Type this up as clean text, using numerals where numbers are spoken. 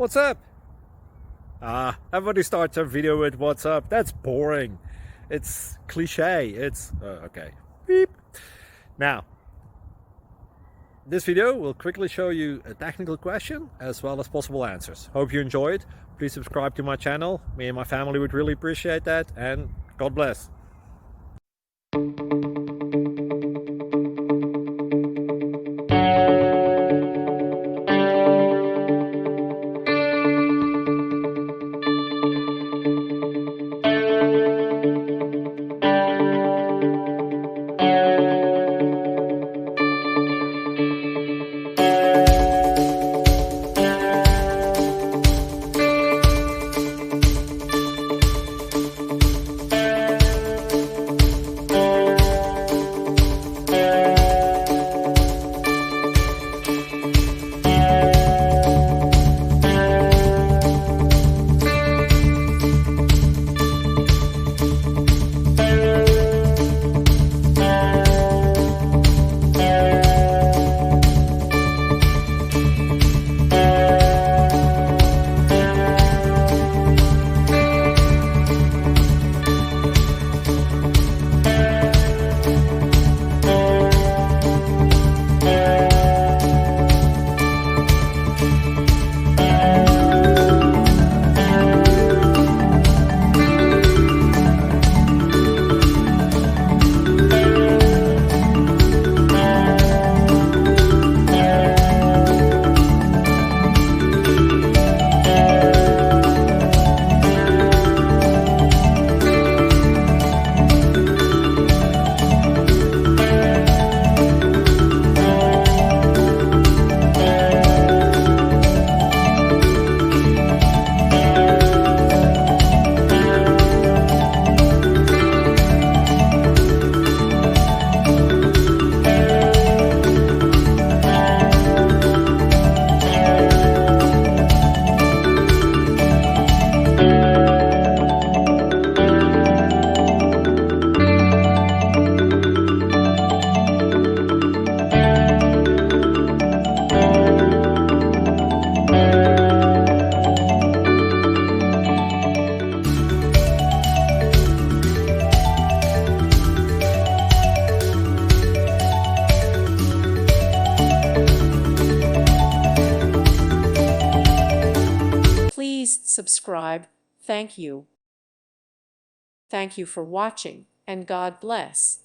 What's up? Everybody starts a video with what's up. That's boring. It's cliche. It's okay. Beep. Now, this video will quickly show you a technical question as well as possible answers. Hope you enjoy it. Please subscribe to my channel. Me and my family would really appreciate that, and God bless. Please subscribe. Thank you. Thank you for watching, and God bless.